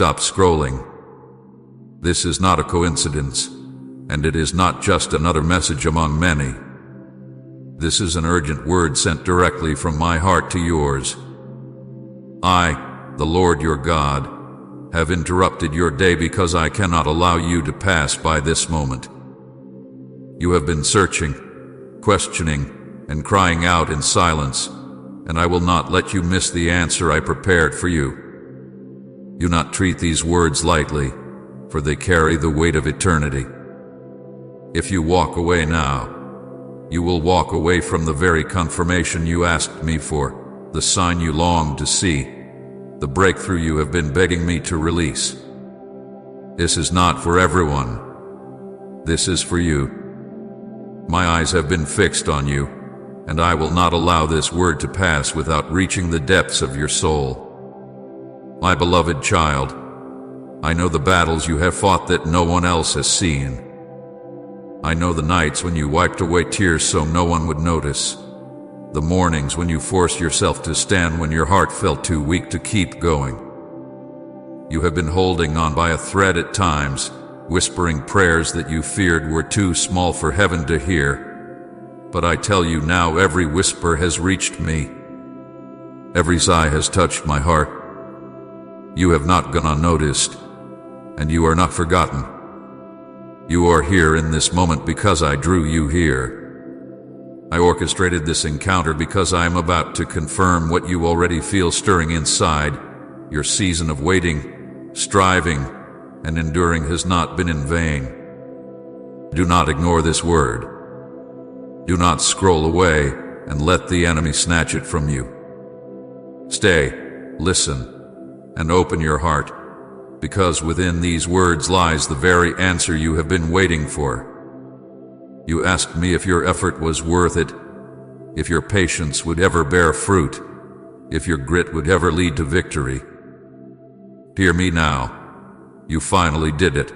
Stop scrolling. This is not a coincidence, and it is not just another message among many. This is an urgent word sent directly from my heart to yours. I, the Lord your God, have interrupted your day because I cannot allow you to pass by this moment. You have been searching, questioning, and crying out in silence, and I will not let you miss the answer I prepared for you. Do not treat these words lightly, for they carry the weight of eternity. If you walk away now, you will walk away from the very confirmation you asked me for, the sign you longed to see, the breakthrough you have been begging me to release. This is not for everyone. This is for you. My eyes have been fixed on you, and I will not allow this word to pass without reaching the depths of your soul. My beloved child, I know the battles you have fought that no one else has seen. I know the nights when you wiped away tears so no one would notice, the mornings when you forced yourself to stand when your heart felt too weak to keep going. You have been holding on by a thread at times, whispering prayers that you feared were too small for heaven to hear. But I tell you now, every whisper has reached me. Every sigh has touched my heart. You have not gone unnoticed, and you are not forgotten. You are here in this moment because I drew you here. I orchestrated this encounter because I am about to confirm what you already feel stirring inside. Your season of waiting, striving, and enduring has not been in vain. Do not ignore this word. Do not scroll away and let the enemy snatch it from you. Stay, listen, and open your heart, because within these words lies the very answer you have been waiting for. You asked me if your effort was worth it, if your patience would ever bear fruit, if your grit would ever lead to victory. Hear me now. You finally did it.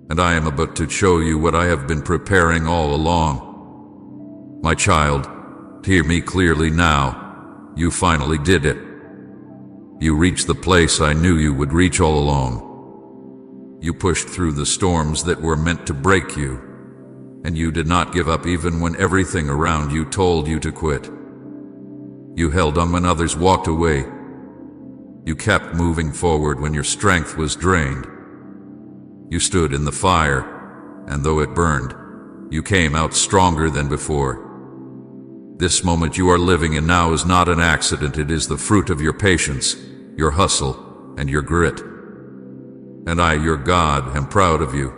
And I am about to show you what I have been preparing all along. My child, hear me clearly now. You finally did it. You reached the place I knew you would reach all along. You pushed through the storms that were meant to break you, and you did not give up even when everything around you told you to quit. You held on when others walked away. You kept moving forward when your strength was drained. You stood in the fire, and though it burned, you came out stronger than before. This moment you are living in now is not an accident. It is the fruit of your patience, your hustle, and your grit. And I, your God, am proud of you.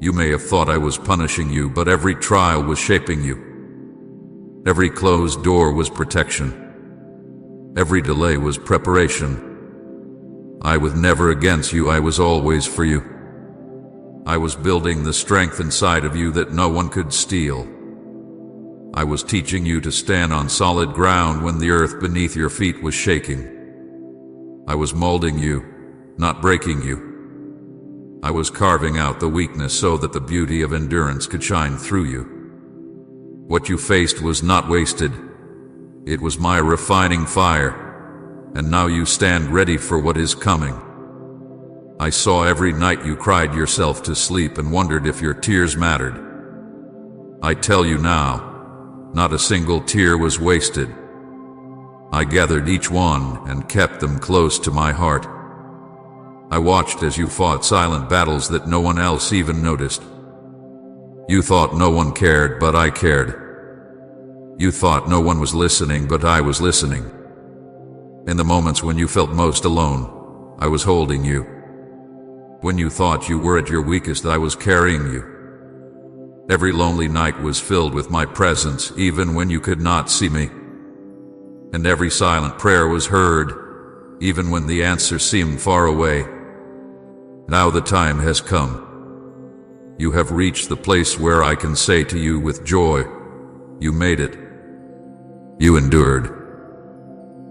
You may have thought I was punishing you, but every trial was shaping you. Every closed door was protection. Every delay was preparation. I was never against you, I was always for you. I was building the strength inside of you that no one could steal. I was teaching you to stand on solid ground when the earth beneath your feet was shaking. I was molding you, not breaking you. I was carving out the weakness so that the beauty of endurance could shine through you. What you faced was not wasted. It was my refining fire, and now you stand ready for what is coming. I saw every night you cried yourself to sleep and wondered if your tears mattered. I tell you now, not a single tear was wasted. I gathered each one and kept them close to my heart. I watched as you fought silent battles that no one else even noticed. You thought no one cared, but I cared. You thought no one was listening, but I was listening. In the moments when you felt most alone, I was holding you. When you thought you were at your weakest, I was carrying you. Every lonely night was filled with my presence, even when you could not see me. And every silent prayer was heard, even when the answer seemed far away. Now the time has come. You have reached the place where I can say to you with joy, you made it. You endured.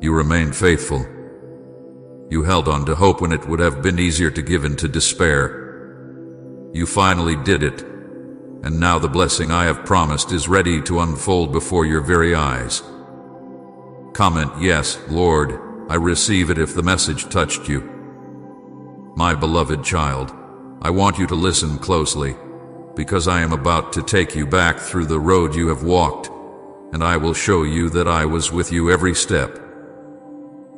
You remained faithful. You held on to hope when it would have been easier to give in to despair. You finally did it, and now the blessing I have promised is ready to unfold before your very eyes. Comment, yes, Lord, I receive it if the message touched you. My beloved child, I want you to listen closely, because I am about to take you back through the road you have walked, and I will show you that I was with you every step.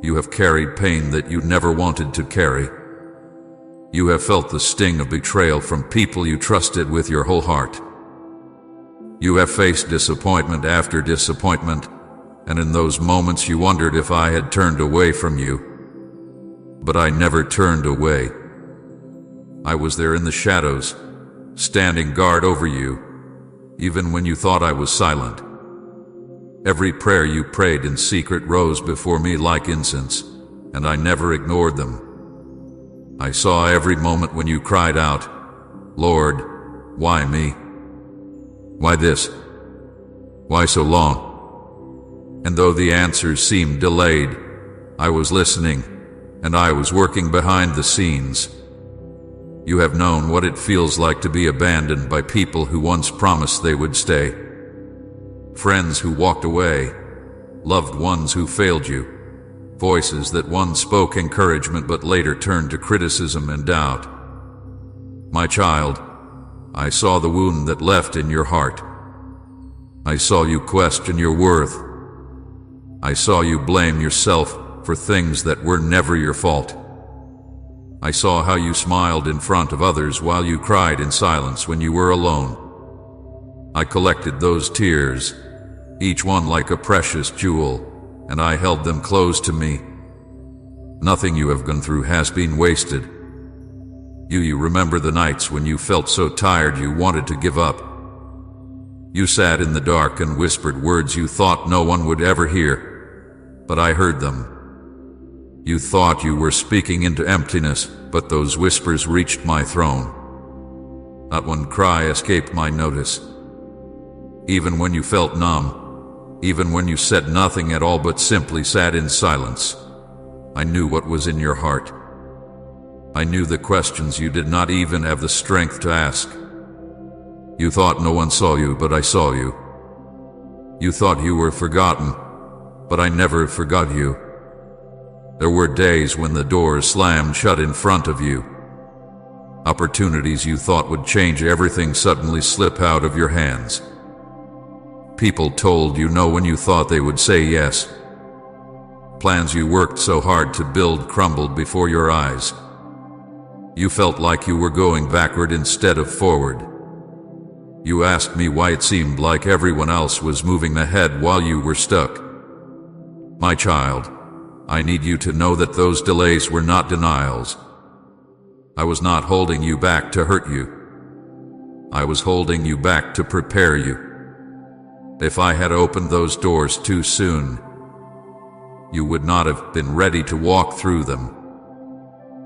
You have carried pain that you never wanted to carry. You have felt the sting of betrayal from people you trusted with your whole heart. You have faced disappointment after disappointment, and in those moments you wondered if I had turned away from you. But I never turned away. I was there in the shadows, standing guard over you, even when you thought I was silent. Every prayer you prayed in secret rose before me like incense, and I never ignored them. I saw every moment when you cried out, "Lord, why me? Why this? Why so long?" And though the answers seemed delayed, I was listening, and I was working behind the scenes. You have known what it feels like to be abandoned by people who once promised they would stay. Friends who walked away, loved ones who failed you, voices that once spoke encouragement but later turned to criticism and doubt. My child, I saw the wound that left in your heart. I saw you question your worth. I saw you blame yourself for things that were never your fault. I saw how you smiled in front of others while you cried in silence when you were alone. I collected those tears, each one like a precious jewel, and I held them close to me. Nothing you have gone through has been wasted. You remember the nights when you felt so tired you wanted to give up. You sat in the dark and whispered words you thought no one would ever hear, but I heard them. You thought you were speaking into emptiness, but those whispers reached my throne. Not one cry escaped my notice. Even when you felt numb, even when you said nothing at all but simply sat in silence, I knew what was in your heart. I knew the questions you did not even have the strength to ask. You thought no one saw you, but I saw you. You thought you were forgotten, but I never forgot you. There were days when the doors slammed shut in front of you. Opportunities you thought would change everything suddenly slip out of your hands. People told you no when you thought they would say yes. Plans you worked so hard to build crumbled before your eyes. You felt like you were going backward instead of forward. You asked me why it seemed like everyone else was moving ahead while you were stuck. My child, I need you to know that those delays were not denials. I was not holding you back to hurt you. I was holding you back to prepare you. If I had opened those doors too soon, you would not have been ready to walk through them.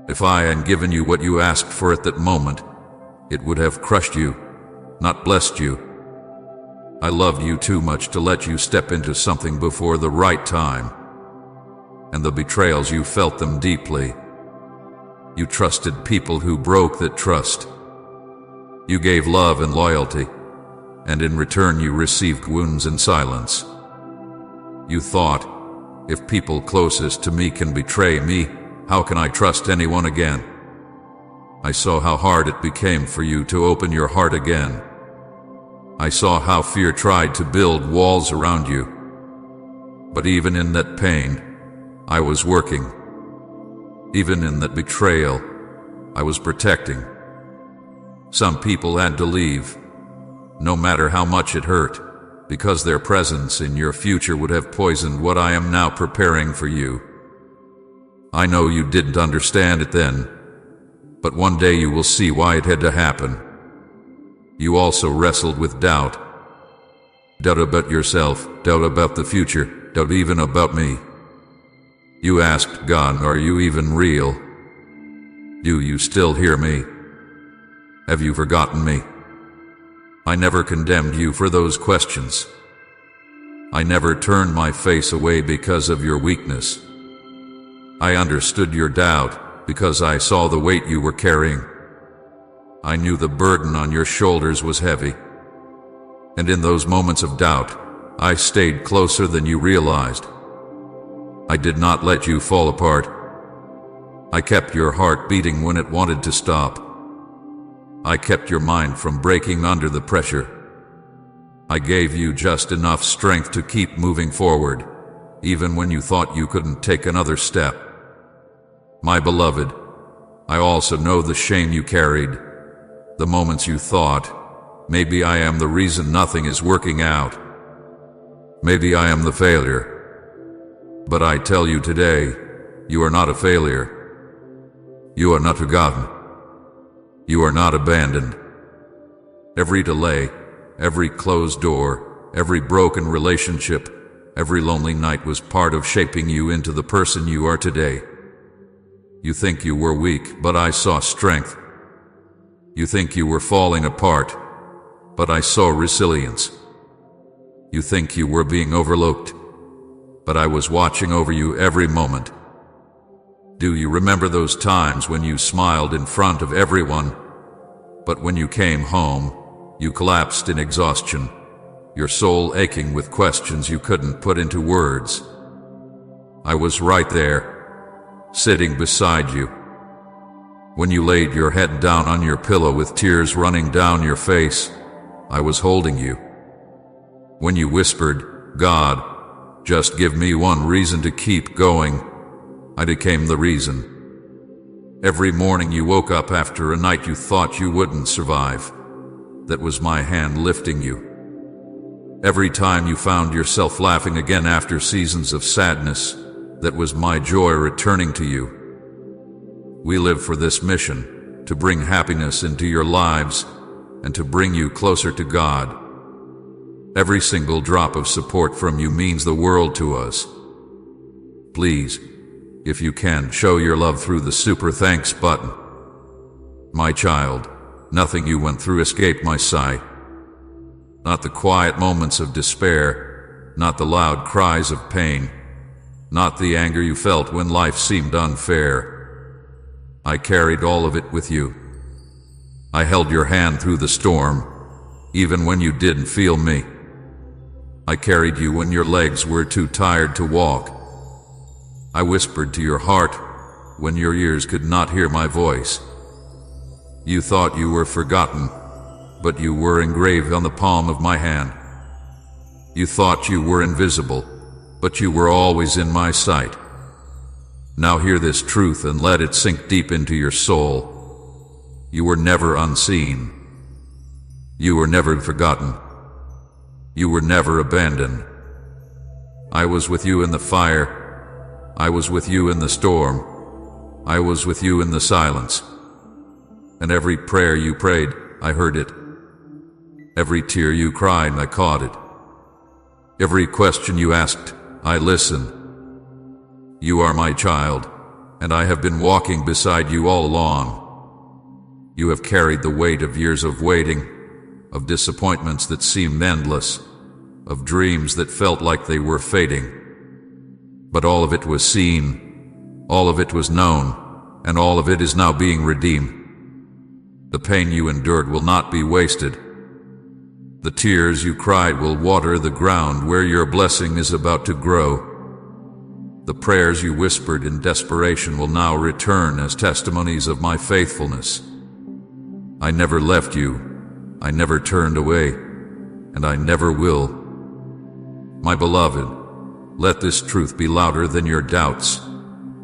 If I had given you what you asked for at that moment, it would have crushed you, not blessed you. I loved you too much to let you step into something before the right time. And the betrayals, you felt them deeply. You trusted people who broke that trust. You gave love and loyalty, and in return you received wounds and silence. You thought, if people closest to me can betray me, how can I trust anyone again? I saw how hard it became for you to open your heart again. I saw how fear tried to build walls around you. But even in that pain, I was working. Even in that betrayal, I was protecting. Some people had to leave, no matter how much it hurt, because their presence in your future would have poisoned what I am now preparing for you. I know you didn't understand it then, but one day you will see why it had to happen. You also wrestled with doubt. Doubt about yourself, doubt about the future, doubt even about me. You asked God, are you even real? Do you still hear me? Have you forgotten me? I never condemned you for those questions. I never turned my face away because of your weakness. I understood your doubt because I saw the weight you were carrying. I knew the burden on your shoulders was heavy. And in those moments of doubt, I stayed closer than you realized. I did not let you fall apart. I kept your heart beating when it wanted to stop. I kept your mind from breaking under the pressure. I gave you just enough strength to keep moving forward, even when you thought you couldn't take another step. My beloved, I also know the shame you carried, the moments you thought, maybe I am the reason nothing is working out. Maybe I am the failure. But I tell you today, you are not a failure. You are not forgotten. You are not abandoned. Every delay, every closed door, every broken relationship, every lonely night was part of shaping you into the person you are today. You think you were weak, but I saw strength. You think you were falling apart, but I saw resilience. You think you were being overlooked, but I was watching over you every moment. Do you remember those times when you smiled in front of everyone, but when you came home, you collapsed in exhaustion, your soul aching with questions you couldn't put into words? I was right there, sitting beside you. When you laid your head down on your pillow with tears running down your face, I was holding you. When you whispered, "God, just give me one reason to keep going," I became the reason. Every morning you woke up after a night you thought you wouldn't survive, that was my hand lifting you. Every time you found yourself laughing again after seasons of sadness, that was my joy returning to you. We live for this mission, to bring happiness into your lives and to bring you closer to God. Every single drop of support from you means the world to us. Please, if you can, show your love through the super thanks button. My child, nothing you went through escaped my sight. Not the quiet moments of despair, not the loud cries of pain, not the anger you felt when life seemed unfair. I carried all of it with you. I held your hand through the storm, even when you didn't feel me. I carried you when your legs were too tired to walk. I whispered to your heart when your ears could not hear my voice. You thought you were forgotten, but you were engraved on the palm of my hand. You thought you were invisible, but you were always in my sight. Now hear this truth and let it sink deep into your soul. You were never unseen. You were never forgotten. You were never abandoned. I was with you in the fire. I was with you in the storm. I was with you in the silence. And every prayer you prayed, I heard it. Every tear you cried, I caught it. Every question you asked, I listened. You are my child, and I have been walking beside you all along. You have carried the weight of years of waiting, of disappointments that seemed endless, of dreams that felt like they were fading. But all of it was seen, all of it was known, and all of it is now being redeemed. The pain you endured will not be wasted. The tears you cried will water the ground where your blessing is about to grow. The prayers you whispered in desperation will now return as testimonies of my faithfulness. I never left you, I never turned away, and I never will. My beloved, let this truth be louder than your doubts.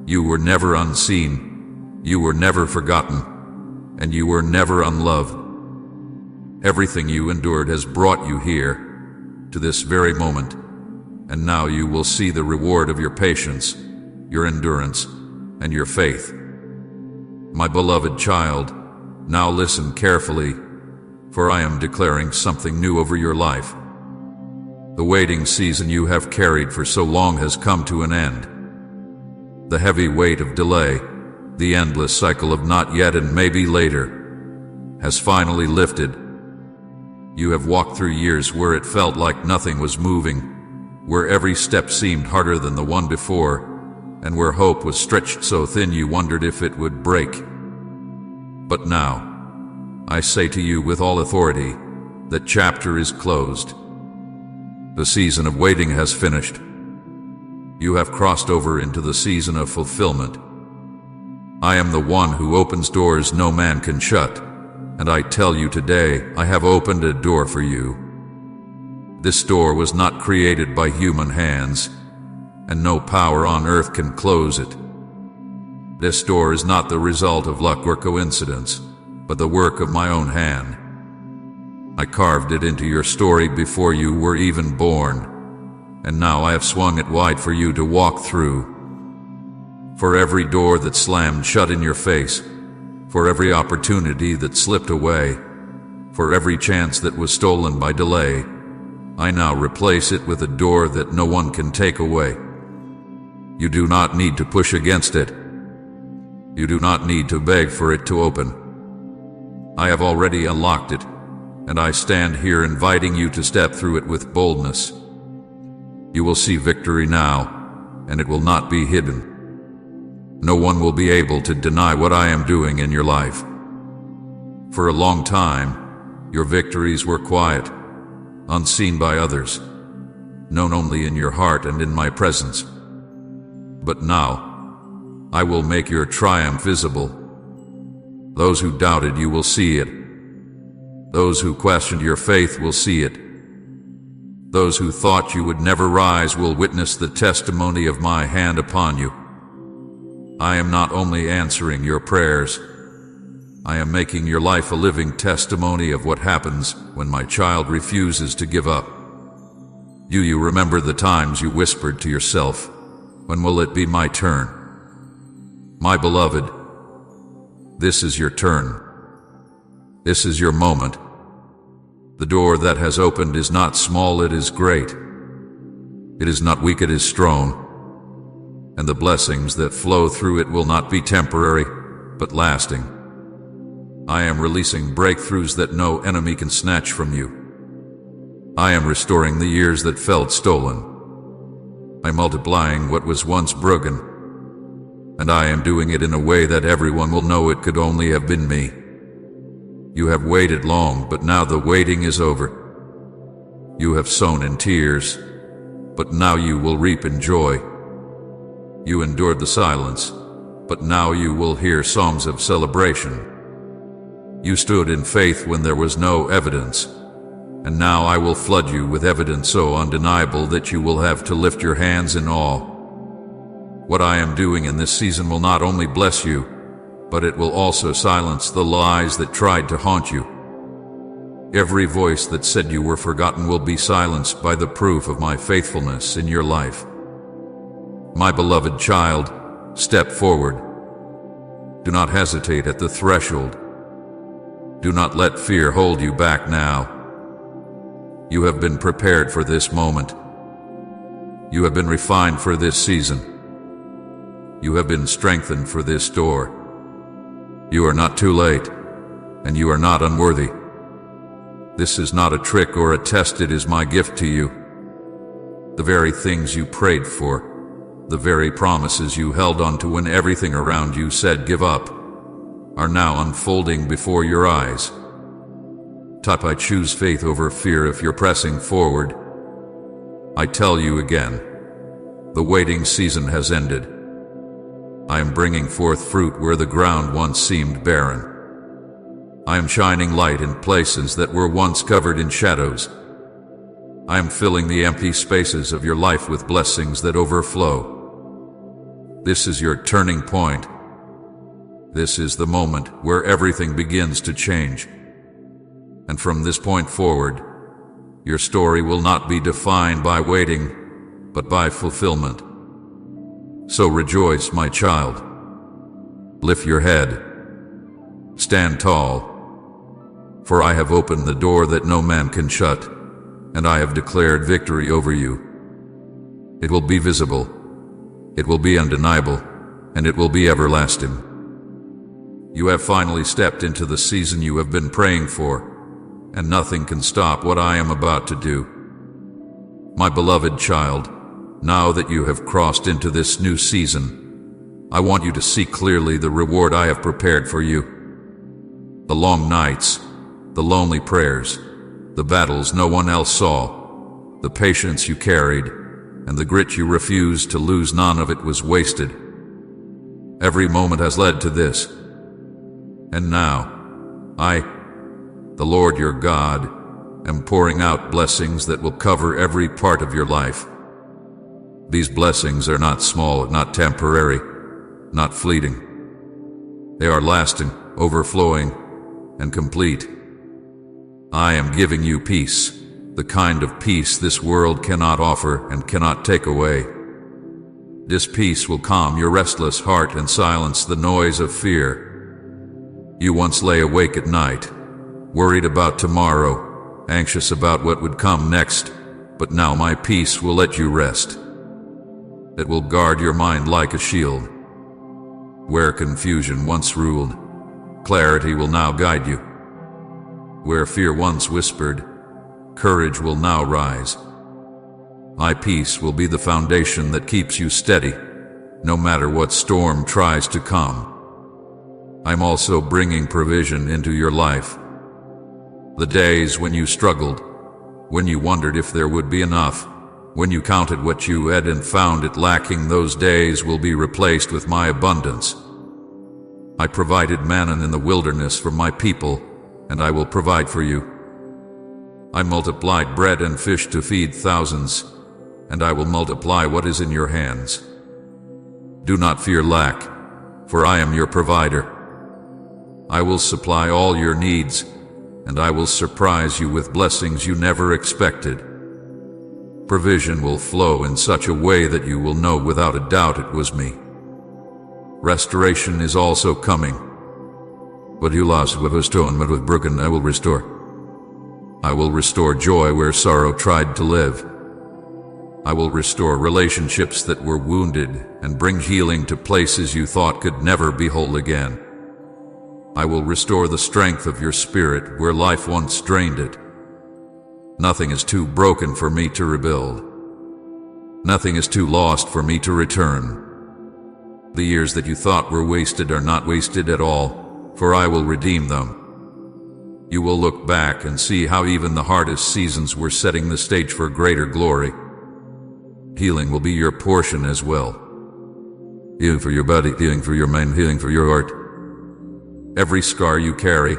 You were never unseen, you were never forgotten, and you were never unloved. Everything you endured has brought you here, to this very moment, and now you will see the reward of your patience, your endurance, and your faith. My beloved child, now listen carefully, for I am declaring something new over your life. The waiting season you have carried for so long has come to an end. The heavy weight of delay, the endless cycle of not yet and maybe later, has finally lifted. You have walked through years where it felt like nothing was moving, where every step seemed harder than the one before, and where hope was stretched so thin you wondered if it would break. But now, I say to you with all authority, that chapter is closed. The season of waiting has finished. You have crossed over into the season of fulfillment. I am the one who opens doors no man can shut, and I tell you today, I have opened a door for you. This door was not created by human hands, and no power on earth can close it. This door is not the result of luck or coincidence, but the work of my own hand. I carved it into your story before you were even born, and now I have swung it wide for you to walk through. For every door that slammed shut in your face, for every opportunity that slipped away, for every chance that was stolen by delay, I now replace it with a door that no one can take away. You do not need to push against it. You do not need to beg for it to open. I have already unlocked it, and I stand here inviting you to step through it with boldness. You will see victory now, and it will not be hidden. No one will be able to deny what I am doing in your life. For a long time, your victories were quiet, unseen by others, known only in your heart and in my presence. But now, I will make your triumph visible. Those who doubted you will see it. Those who questioned your faith will see it. Those who thought you would never rise will witness the testimony of my hand upon you. I am not only answering your prayers, I am making your life a living testimony of what happens when my child refuses to give up. You remember the times you whispered to yourself, "When will it be my turn?" My beloved, this is your turn. This is your moment. The door that has opened is not small, it is great. It is not weak, it is strong. And the blessings that flow through it will not be temporary, but lasting. I am releasing breakthroughs that no enemy can snatch from you. I am restoring the years that felt stolen. I am multiplying what was once broken. And I am doing it in a way that everyone will know it could only have been me. You have waited long, but now the waiting is over. You have sown in tears, but now you will reap in joy. You endured the silence, but now you will hear songs of celebration. You stood in faith when there was no evidence, and now I will flood you with evidence so undeniable that you will have to lift your hands in awe. What I am doing in this season will not only bless you, but it will also silence the lies that tried to haunt you. Every voice that said you were forgotten will be silenced by the proof of my faithfulness in your life. My beloved child, step forward. Do not hesitate at the threshold. Do not let fear hold you back now. You have been prepared for this moment. You have been refined for this season. You have been strengthened for this door. You are not too late, and you are not unworthy. This is not a trick or a test, it is my gift to you. The very things you prayed for, the very promises you held on to when everything around you said give up, are now unfolding before your eyes. Type I choose faith over fear if you're pressing forward. I tell you again, the waiting season has ended. I am bringing forth fruit where the ground once seemed barren. I am shining light in places that were once covered in shadows. I am filling the empty spaces of your life with blessings that overflow. This is your turning point. This is the moment where everything begins to change. And from this point forward, your story will not be defined by waiting, but by fulfillment. So rejoice, my child. Lift your head. Stand tall. For I have opened the door that no man can shut, and I have declared victory over you. It will be visible, it will be undeniable, and it will be everlasting. You have finally stepped into the season you have been praying for, and nothing can stop what I am about to do. My beloved child, now that you have crossed into this new season, I want you to see clearly the reward I have prepared for you. The long nights, the lonely prayers, the battles no one else saw, the patience you carried, and the grit you refused to lose, none of it was wasted. Every moment has led to this. And now, I, the Lord your God, am pouring out blessings that will cover every part of your life. These blessings are not small, not temporary, not fleeting. They are lasting, overflowing, and complete. I am giving you peace, the kind of peace this world cannot offer and cannot take away. This peace will calm your restless heart and silence the noise of fear. You once lay awake at night, worried about tomorrow, anxious about what would come next, but now my peace will let you rest. It will guard your mind like a shield. Where confusion once ruled, clarity will now guide you. Where fear once whispered, courage will now rise. My peace will be the foundation that keeps you steady, no matter what storm tries to come. I'm also bringing provision into your life. The days when you struggled, when you wondered if there would be enough, when you counted what you had and found it lacking, those days will be replaced with my abundance. I provided manna in the wilderness for my people, and I will provide for you. I multiplied bread and fish to feed thousands, and I will multiply what is in your hands. Do not fear lack, for I am your provider. I will supply all your needs, and I will surprise you with blessings you never expected. Provision will flow in such a way that you will know without a doubt it was me. Restoration is also coming. What you lost, what was stolen, what was broken, I will restore. I will restore joy where sorrow tried to live. I will restore relationships that were wounded and bring healing to places you thought could never be whole again. I will restore the strength of your spirit where life once drained it. Nothing is too broken for me to rebuild. Nothing is too lost for me to return. The years that you thought were wasted are not wasted at all, for I will redeem them. You will look back and see how even the hardest seasons were setting the stage for greater glory. Healing will be your portion as well. Healing for your body, healing for your mind, healing for your heart. Every scar you carry,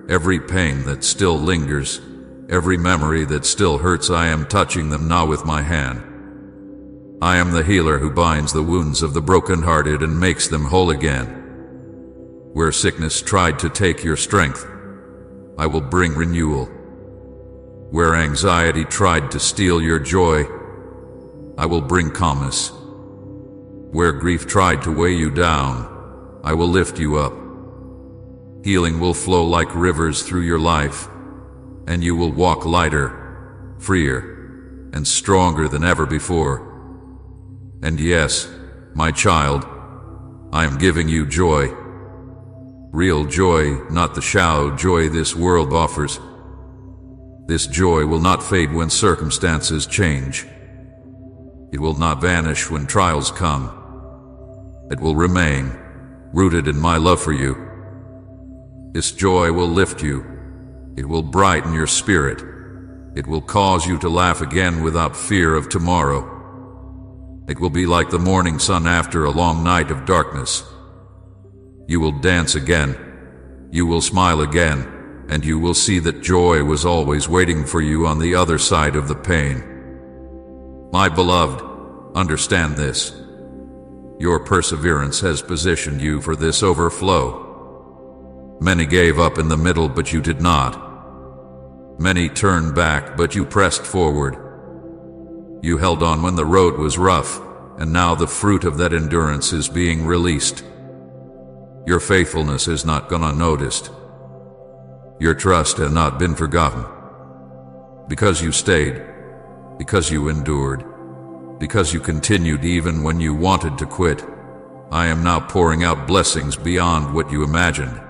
every pain that still lingers, every memory that still hurts, I am touching them now with my hand. I am the healer who binds the wounds of the brokenhearted and makes them whole again. Where sickness tried to take your strength, I will bring renewal. Where anxiety tried to steal your joy, I will bring calmness. Where grief tried to weigh you down, I will lift you up. Healing will flow like rivers through your life, and you will walk lighter, freer, and stronger than ever before. And yes, my child, I am giving you joy. Real joy, not the shallow joy this world offers. This joy will not fade when circumstances change. It will not vanish when trials come. It will remain, rooted in my love for you. This joy will lift you. It will brighten your spirit. It will cause you to laugh again without fear of tomorrow. It will be like the morning sun after a long night of darkness. You will dance again. You will smile again, and you will see that joy was always waiting for you on the other side of the pain. My beloved, understand this. Your perseverance has positioned you for this overflow. Many gave up in the middle, but you did not. Many turned back, but you pressed forward. You held on when the road was rough, and now the fruit of that endurance is being released. Your faithfulness has not gone unnoticed. Your trust has not been forgotten. Because you stayed, because you endured, because you continued even when you wanted to quit, I am now pouring out blessings beyond what you imagined.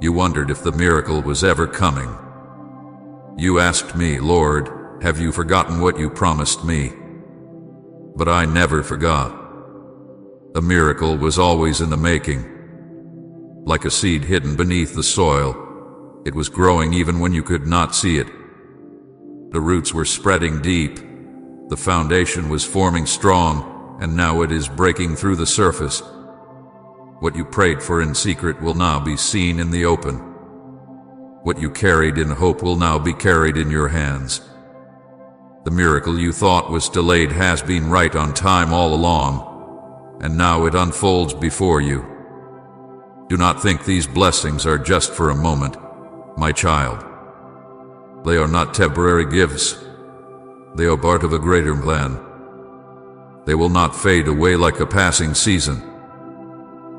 You wondered if the miracle was ever coming. You asked me, Lord, have you forgotten what you promised me? But I never forgot. A miracle was always in the making. Like a seed hidden beneath the soil, it was growing even when you could not see it. The roots were spreading deep. The foundation was forming strong, and now it is breaking through the surface. What you prayed for in secret will now be seen in the open. What you carried in hope will now be carried in your hands. The miracle you thought was delayed has been right on time all along, and now it unfolds before you. Do not think these blessings are just for a moment, my child. They are not temporary gifts. They are part of a greater plan. They will not fade away like a passing season.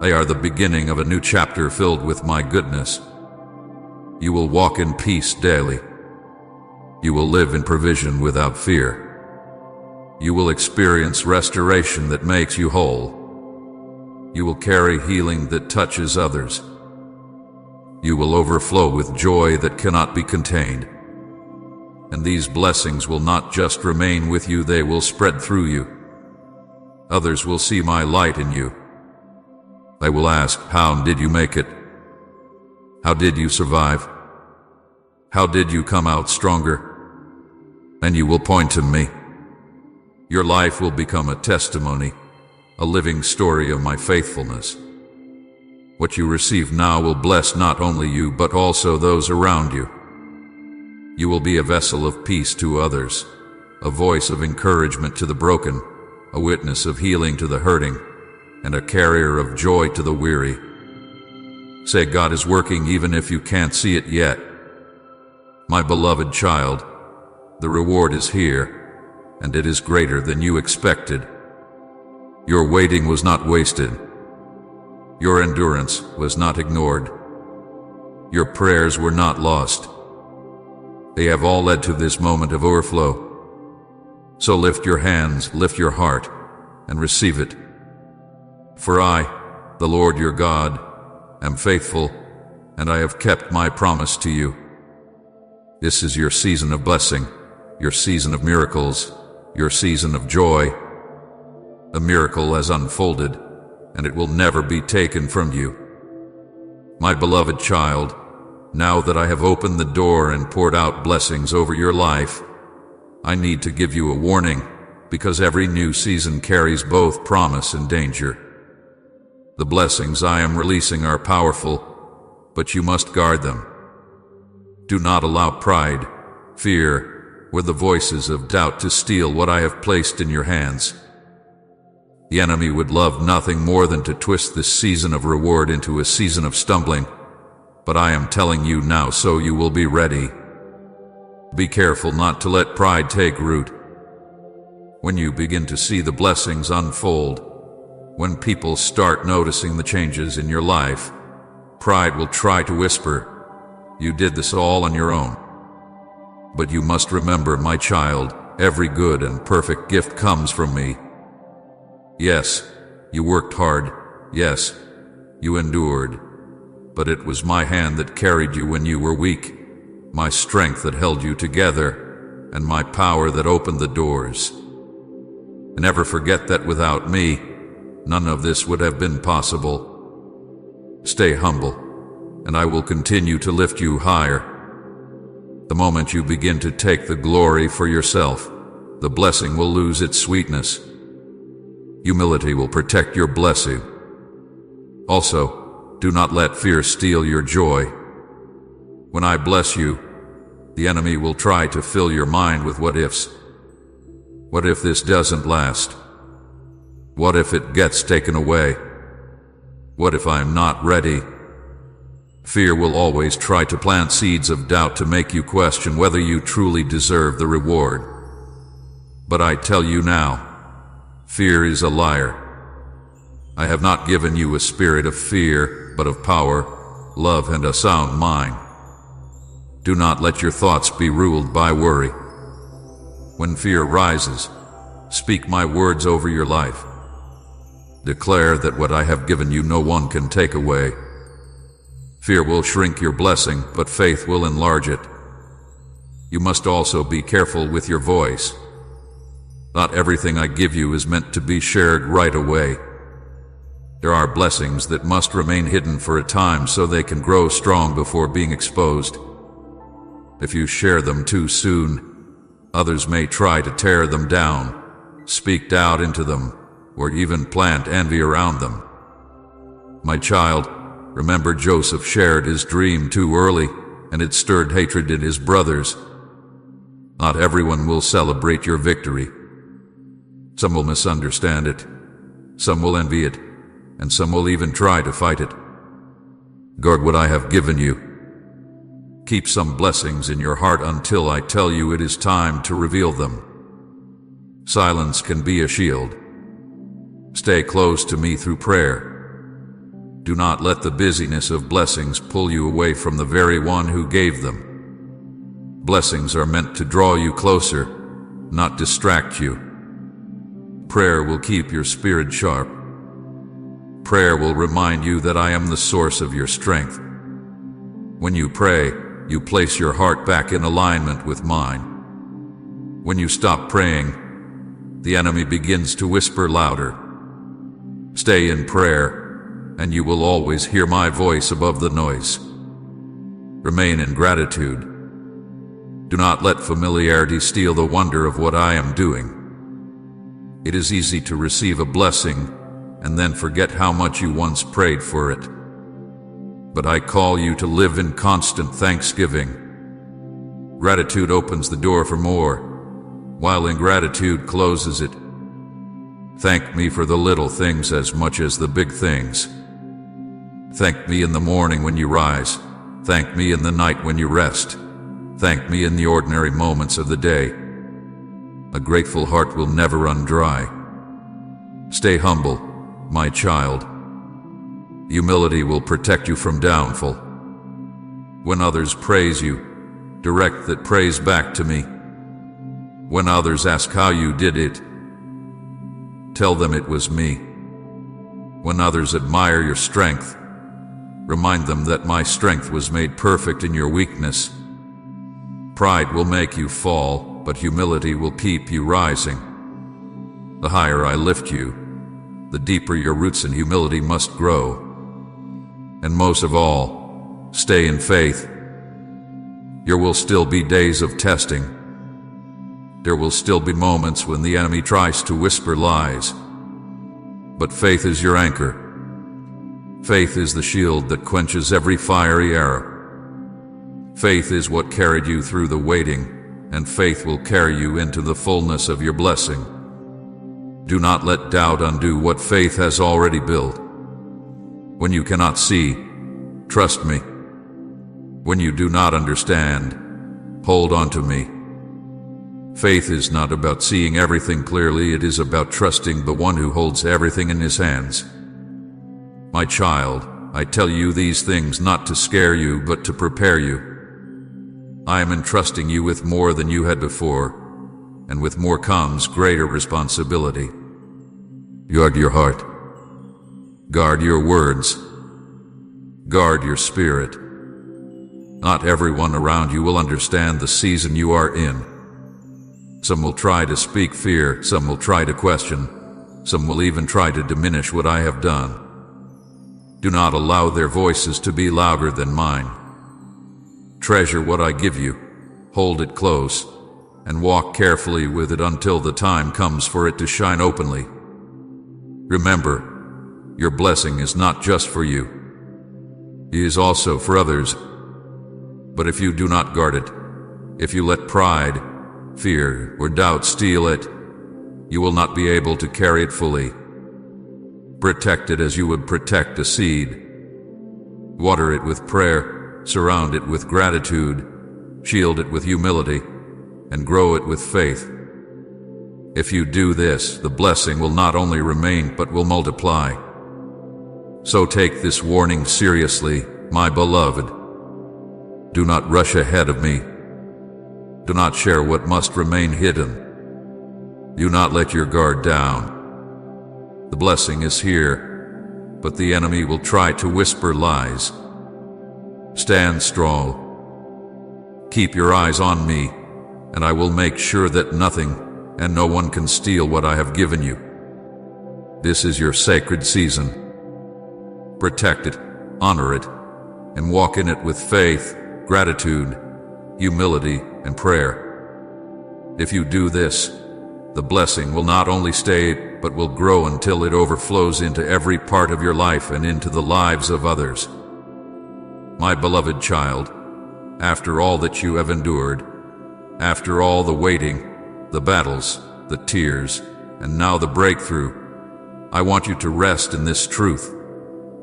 They are the beginning of a new chapter filled with my goodness. You will walk in peace daily. You will live in provision without fear. You will experience restoration that makes you whole. You will carry healing that touches others. You will overflow with joy that cannot be contained. And these blessings will not just remain with you, they will spread through you. Others will see my light in you. They will ask, how did you make it? How did you survive? How did you come out stronger? And you will point to me. Your life will become a testimony, a living story of my faithfulness. What you receive now will bless not only you, but also those around you. You will be a vessel of peace to others, a voice of encouragement to the broken, a witness of healing to the hurting, and a carrier of joy to the weary. Say, God is working even if you can't see it yet. My beloved child, the reward is here, and it is greater than you expected. Your waiting was not wasted. Your endurance was not ignored. Your prayers were not lost. They have all led to this moment of overflow. So lift your hands, lift your heart, and receive it. For I, the Lord your God, am faithful, and I have kept my promise to you. This is your season of blessing, your season of miracles, your season of joy. A miracle has unfolded, and it will never be taken from you. My beloved child, now that I have opened the door and poured out blessings over your life, I need to give you a warning, because every new season carries both promise and danger. The blessings I am releasing are powerful, but you must guard them. Do not allow pride, fear, or the voices of doubt to steal what I have placed in your hands. The enemy would love nothing more than to twist this season of reward into a season of stumbling, but I am telling you now so you will be ready. Be careful not to let pride take root. When you begin to see the blessings unfold, when people start noticing the changes in your life, pride will try to whisper, "You did this all on your own." But you must remember, my child, every good and perfect gift comes from me. Yes, you worked hard. Yes, you endured. But it was my hand that carried you when you were weak, my strength that held you together, and my power that opened the doors. And never forget that without me, none of this would have been possible. Stay humble, and I will continue to lift you higher. The moment you begin to take the glory for yourself, the blessing will lose its sweetness. Humility will protect your blessing. Also, do not let fear steal your joy. When I bless you, the enemy will try to fill your mind with what-ifs. What if this doesn't last? What if it gets taken away? What if I'm not ready? Fear will always try to plant seeds of doubt to make you question whether you truly deserve the reward. But I tell you now, fear is a liar. I have not given you a spirit of fear, but of power, love, and a sound mind. Do not let your thoughts be ruled by worry. When fear rises, speak my words over your life. Declare that what I have given you no one can take away. Fear will shrink your blessing, but faith will enlarge it. You must also be careful with your voice. Not everything I give you is meant to be shared right away. There are blessings that must remain hidden for a time so they can grow strong before being exposed. If you share them too soon, others may try to tear them down, speak doubt into them, or even plant envy around them. My child, remember Joseph shared his dream too early, and it stirred hatred in his brothers. Not everyone will celebrate your victory. Some will misunderstand it, some will envy it, and some will even try to fight it. Guard what I have given you. Keep some blessings in your heart until I tell you it is time to reveal them. Silence can be a shield. Stay close to me through prayer. Do not let the busyness of blessings pull you away from the very one who gave them. Blessings are meant to draw you closer, not distract you. Prayer will keep your spirit sharp. Prayer will remind you that I am the source of your strength. When you pray, you place your heart back in alignment with mine. When you stop praying, the enemy begins to whisper louder. Stay in prayer, and you will always hear my voice above the noise. Remain in gratitude. Do not let familiarity steal the wonder of what I am doing. It is easy to receive a blessing and then forget how much you once prayed for it. But I call you to live in constant thanksgiving. Gratitude opens the door for more, while ingratitude closes it. Thank me for the little things as much as the big things. Thank me in the morning when you rise. Thank me in the night when you rest. Thank me in the ordinary moments of the day. A grateful heart will never run dry. Stay humble, my child. Humility will protect you from downfall. When others praise you, direct that praise back to me. When others ask how you did it, tell them it was me. When others admire your strength, remind them that my strength was made perfect in your weakness. Pride will make you fall, but humility will keep you rising. The higher I lift you, the deeper your roots in humility must grow. And most of all, stay in faith. There will still be days of testing. There will still be moments when the enemy tries to whisper lies. But faith is your anchor. Faith is the shield that quenches every fiery arrow. Faith is what carried you through the waiting, and faith will carry you into the fullness of your blessing. Do not let doubt undo what faith has already built. When you cannot see, trust me. When you do not understand, hold on to me. Faith is not about seeing everything clearly, it is about trusting the one who holds everything in his hands. My child, I tell you these things not to scare you, but to prepare you. I am entrusting you with more than you had before, and with more comes greater responsibility. Guard your heart. Guard your words. Guard your spirit. Not everyone around you will understand the season you are in. Some will try to speak fear, some will try to question, some will even try to diminish what I have done. Do not allow their voices to be louder than mine. Treasure what I give you, hold it close, and walk carefully with it until the time comes for it to shine openly. Remember, your blessing is not just for you. It is also for others. But if you do not guard it, if you let pride, fear, or doubt steal it, you will not be able to carry it fully. Protect it as you would protect a seed. Water it with prayer, surround it with gratitude, shield it with humility, and grow it with faith. If you do this, the blessing will not only remain but will multiply. So take this warning seriously, my beloved. Do not rush ahead of me. Do not share what must remain hidden. Do not let your guard down. The blessing is here, but the enemy will try to whisper lies. Stand strong. Keep your eyes on me, and I will make sure that nothing and no one can steal what I have given you. This is your sacred season. Protect it, honor it, and walk in it with faith, gratitude, humility, and prayer. If you do this, the blessing will not only stay, but will grow until it overflows into every part of your life and into the lives of others. My beloved child, after all that you have endured, after all the waiting, the battles, the tears, and now the breakthrough, I want you to rest in this truth.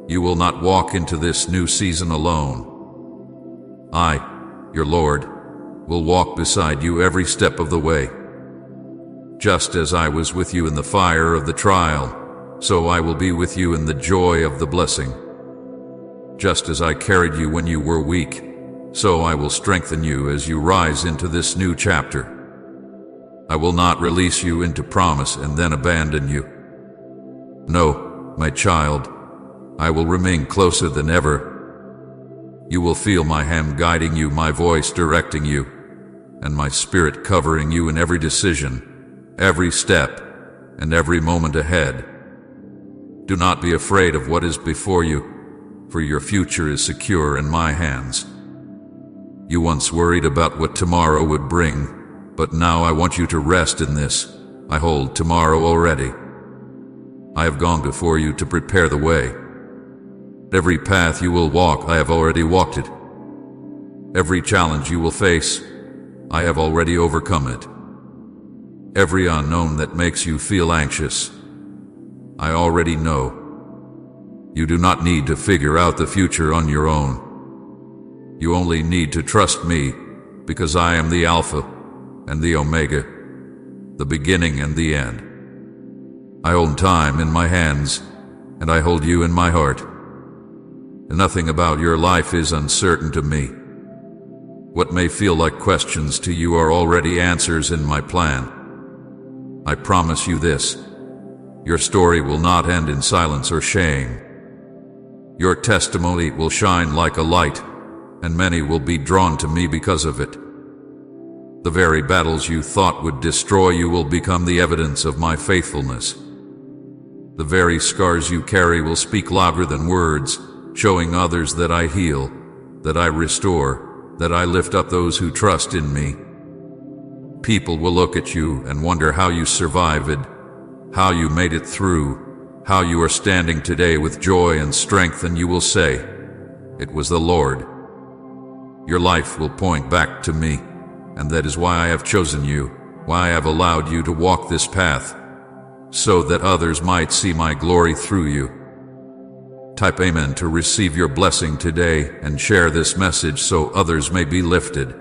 You will not walk into this new season alone. I, your Lord, will walk beside you every step of the way. Just as I was with you in the fire of the trial, so I will be with you in the joy of the blessing. Just as I carried you when you were weak, so I will strengthen you as you rise into this new chapter. I will not release you into promise and then abandon you. No, my child, I will remain closer than ever. You will feel my hand guiding you, my voice directing you, and my spirit covering you in every decision, every step, and every moment ahead. Do not be afraid of what is before you, for your future is secure in my hands. You once worried about what tomorrow would bring, but now I want you to rest in this. I hold tomorrow already. I have gone before you to prepare the way. Every path you will walk, I have already walked it. Every challenge you will face, I have already overcome it. Every unknown that makes you feel anxious, I already know. You do not need to figure out the future on your own. You only need to trust me, because I am the Alpha and the Omega, the beginning and the end. I hold time in my hands, and I hold you in my heart. Nothing about your life is uncertain to me. What may feel like questions to you are already answers in my plan. I promise you this: your story will not end in silence or shame. Your testimony will shine like a light, and many will be drawn to me because of it. The very battles you thought would destroy you will become the evidence of my faithfulness. The very scars you carry will speak louder than words, showing others that I heal, that I restore, that I lift up those who trust in me. People will look at you and wonder how you survived, how you made it through, how you are standing today with joy and strength, and you will say, "It was the Lord." Your life will point back to me, and that is why I have chosen you, why I have allowed you to walk this path, so that others might see my glory through you. Type Amen to receive your blessing today and share this message so others may be lifted.